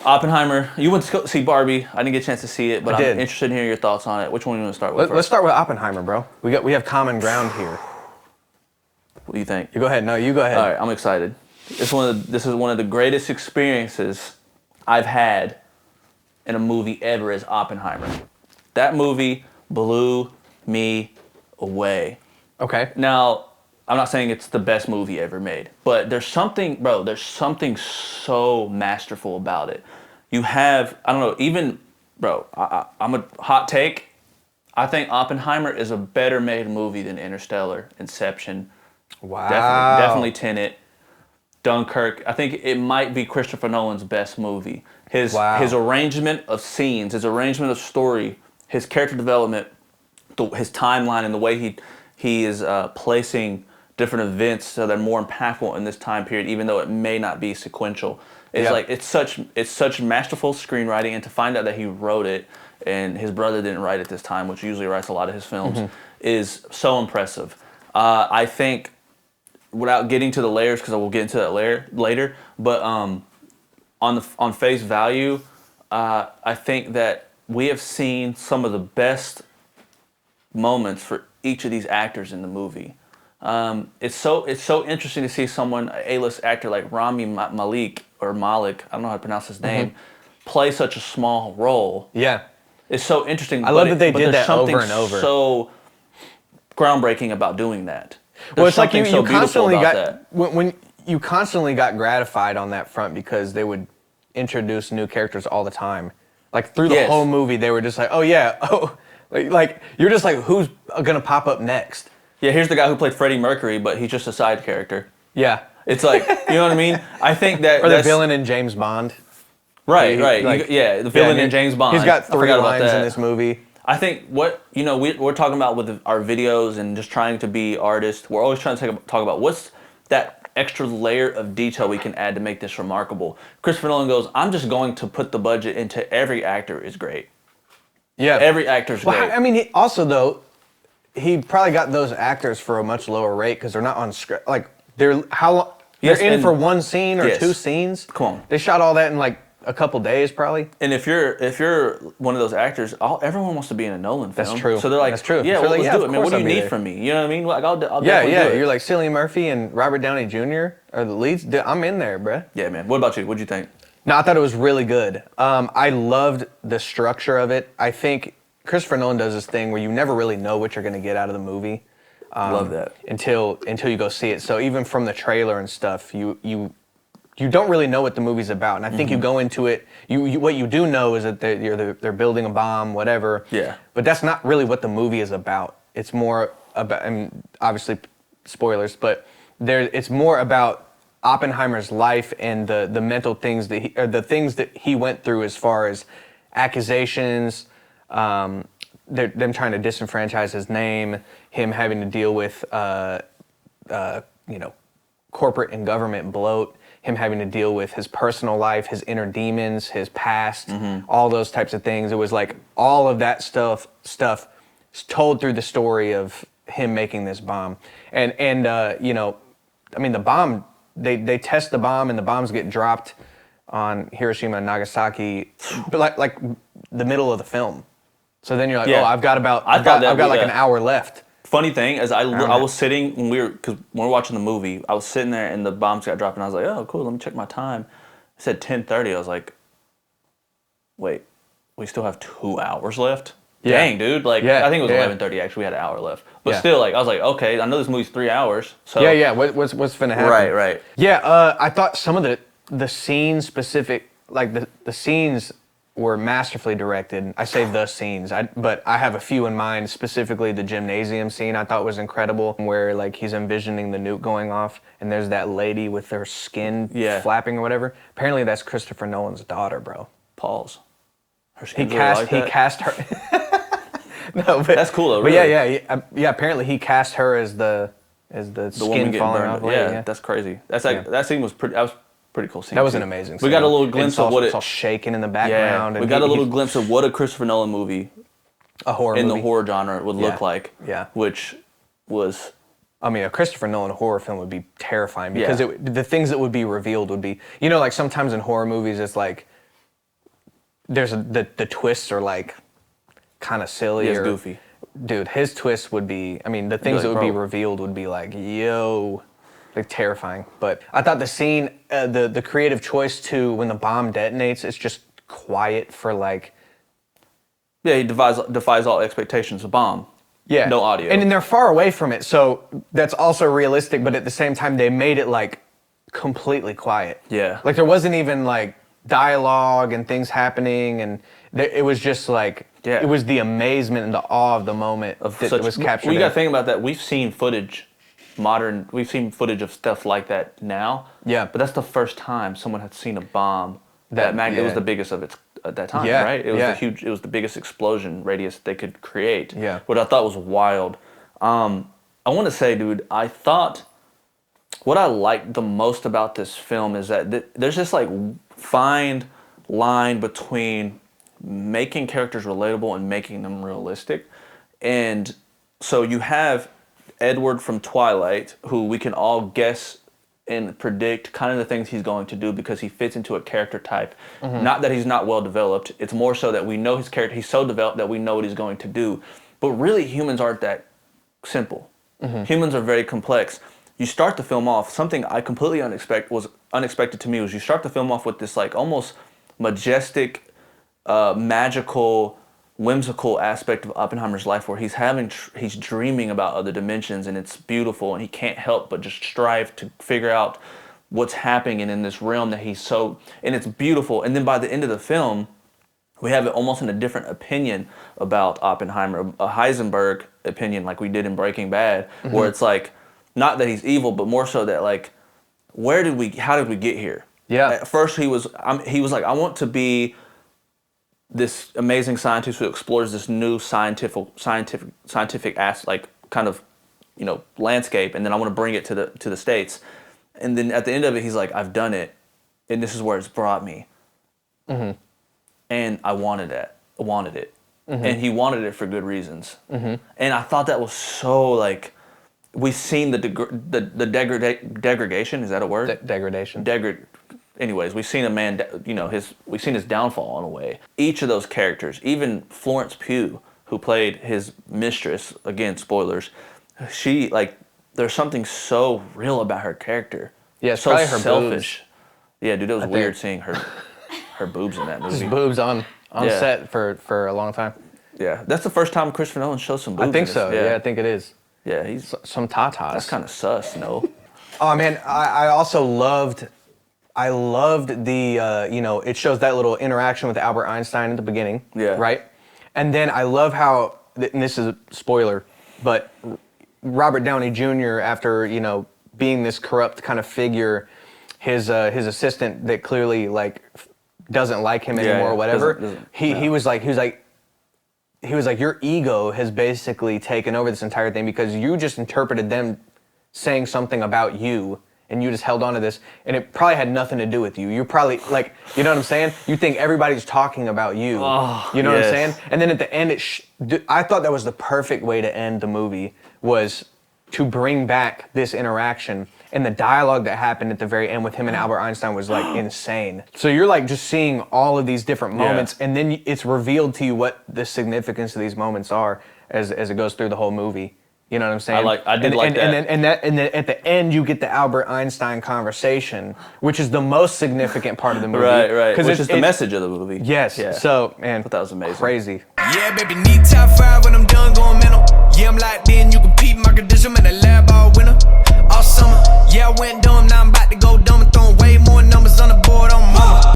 Oppenheimer. You went to go see Barbie. I didn't get a chance to see it, but I I'm did. interested in hearing your thoughts on it. Which one do you want to start with? Let's start with Oppenheimer, bro. We have common ground here. What do you think? You go ahead. No, you go ahead. All right, I'm excited. This is one of the greatest experiences I've had in a movie ever is Oppenheimer. That movie blew me away. Okay. Now, I'm not saying it's the best movie ever made, but there's something so masterful about it. You have, I don't know, even, bro, I'm a hot take. I think Oppenheimer is a better made movie than Interstellar, Inception. Wow. Definitely Tenet, Dunkirk. I think it might be Christopher Nolan's best movie. His arrangement of scenes, his arrangement of story, his character development, his timeline, and the way he is placing different events so they're more impactful in this time period, even though it may not be sequential. It's such masterful screenwriting, and to find out that he wrote it and his brother didn't write it this time, which usually writes a lot of his films, is so impressive. I think, without getting to the layers, because I will get into that later, but on face value, I think that we have seen some of the best moments for each of these actors in the movie. It's so interesting to see someone, an A-list actor like Rami Malek, I don't know how to pronounce his name, play such a small role. Yeah. It's so interesting. I love that they did that over and over. So groundbreaking about doing that. Well, it's like you constantly got when you constantly got gratified on that front because they would introduce new characters all the time. Like through the whole movie, they were just like, oh yeah, like you're just like, who's gonna pop up next? Yeah, here's the guy who played Freddie Mercury, but he's just a side character. Yeah, it's like, you know what I mean? I think that or the villain in James Bond. Right. Like, the villain in James Bond. He's got 3 lines in this movie. I think we're talking about with our videos and just trying to be artists. We're always trying to talk about what's that extra layer of detail we can add to make this remarkable. Christopher Nolan goes, I'm just going to put the budget into every actor is great. Yeah. Every actor's great. I mean, he probably got those actors for a much lower rate because they're not on script. Like, they're in for one scene or 2 scenes. Come on. They shot all that in like a couple days probably. And if you're one of those actors, everyone wants to be in a Nolan film. That's true. So they're like, that's true. Yeah, so let's do it, man. What do you need from me? You know what I mean? Like, I'll definitely do it. You're like Cillian Murphy and Robert Downey Jr. are the leads. I'm in there, bruh. Yeah, man. What about you? What'd you think? No, I thought it was really good. I loved the structure of it. I think Christopher Nolan does this thing where you never really know what you're going to get out of the movie. Love that. Until you go see it. So even from the trailer and stuff, you don't really know what the movie's about. And I think you go into it, what you do know is that they're building a bomb, whatever. Yeah. But that's not really what the movie is about. It's more about, and obviously spoilers, but it's more about Oppenheimer's life and the mental things the things that he went through as far as accusations, them trying to disenfranchise his name, him having to deal with corporate and government bloat, him having to deal with his personal life, his inner demons, his past, all those types of things. It was like all of that stuff told through the story of him making this bomb. And the bomb, they test the bomb and the bombs get dropped on Hiroshima and Nagasaki, but like the middle of the film. So then you're like, I've got like an hour left. Funny thing is, I was sitting when we were watching the movie. I was sitting there and the bombs got dropped, and I was like, "Oh, cool. Let me check my time." It said 10:30. I was like, "Wait, we still have 2 hours left." Yeah. Dang, dude. Like, I think it was 11:30. Actually, we had an hour left, but still, like, I was like, "Okay, I know this movie's 3 hours." So what's finna happen? Right. Yeah, I thought some of the scenes specific, like the scenes were masterfully directed. I say the scenes, but I have a few in mind, specifically the gymnasium scene I thought was incredible, where like he's envisioning the nuke going off, and there's that lady with her skin flapping or whatever. Apparently that's Christopher Nolan's daughter, bro. Pause. Her skin he cast her. No, but that's cool though. Really. But yeah. Apparently he cast her as the skin falling off. Yeah, that's crazy. That's like that scene was pretty. That was pretty cool scene. That was an amazing scene. We got a little glimpse of what it's all shaking in the background. Yeah, we got a little glimpse of what a Christopher Nolan movie, the horror genre would look like. Yeah, which was, I mean, a Christopher Nolan horror film would be terrifying because the things that would be revealed would be, like sometimes in horror movies it's like the twists are like kind of silly It's or goofy. Dude, his twist would be, I mean, the things that would be revealed would be like, yo, like terrifying. But I thought the scene, the creative choice to when the bomb detonates, it's just quiet for like. Yeah, he defies all expectations. A bomb. Yeah. No audio. And then they're far away from it, so that's also realistic, but at the same time, they made it like completely quiet. Yeah. Like there wasn't even like dialogue and things happening, and it was just like, it was the amazement and the awe of the moment that was captured. We got to think about that. We've seen footage of stuff like that now. Yeah. But that's the first time someone had seen a bomb it was the biggest of its at that time, right? It was it was the biggest explosion radius they could create. Yeah. What I thought was wild. I want to say, dude, I thought what I liked the most about this film is that there's this like fine line between making characters relatable and making them realistic. And so you have Edward from Twilight, who we can all guess and predict kind of the things he's going to do because he fits into a character type. Mm-hmm. Not that he's not well developed. It's more so that we know his character. He's so developed that we know what he's going to do. But really, humans aren't that simple. Mm-hmm. Humans are very complex. You start the film off, something I completely unexpected to me was you start the film off with this like almost majestic, magical, whimsical aspect of Oppenheimer's life where he's dreaming about other dimensions, and it's beautiful, and he can't help but just strive to figure out what's happening in this realm that and it's beautiful. And then by the end of the film, we have it almost in a different opinion about Oppenheimer, a Heisenberg opinion like we did in Breaking Bad, where it's like, not that he's evil, but more so that like, how did we get here? Yeah. At first he was like, I want to be this amazing scientist who explores this new scientific like kind of, landscape, and then I want to bring it to the States. And then at the end of it, he's like, I've done it, and this is where it's brought me. Mm-hmm. And I wanted it. Mm-hmm. And he wanted it for good reasons. Mm-hmm. And I thought that was so like, we've seen the degradation. Is that a word? Degradation. Anyways, we've seen a man, we've seen his downfall in a way. Each of those characters, even Florence Pugh, who played his mistress, again, spoilers, she, like, there's something so real about her character. Yeah, it's so probably her selfish. boobs. Yeah, dude, it was weird seeing her boobs in that movie. Just boobs on set for a long time. Yeah, that's the first time Christopher Nolan shows some boobs. I think so. Yeah, I think it is. Yeah, he's some tatas. That's kind of sus, no? Oh man, I also loved the it shows that little interaction with Albert Einstein at the beginning. Yeah. Right? And then I love how, and this is a spoiler, but Robert Downey Jr., after, being this corrupt kind of figure, his assistant that clearly like doesn't like him anymore or whatever, he was like your ego has basically taken over this entire thing because you just interpreted them saying something about you, and you just held on to this, and it probably had nothing to do with you. You're probably like, you know what I'm saying? You think everybody's talking about you. Oh, you know what I'm saying? And then at the end, I thought that was the perfect way to end the movie, was to bring back this interaction, and the dialogue that happened at the very end with him and Albert Einstein was like insane. So you're like just seeing all of these different moments, and then it's revealed to you what the significance of these moments are as it goes through the whole movie. You know what I'm saying? I did like that. And then at the end, you get the Albert Einstein conversation, which is the most significant part of the movie. Right. Which is the message of the movie. Yes. Yeah. So, man, that was amazing. Crazy. Yeah, baby, need top 5 when I'm done going mental. Yeah, I'm locked in, you can peep my condition, man, the lab all winter, all summer. Yeah, I went dumb,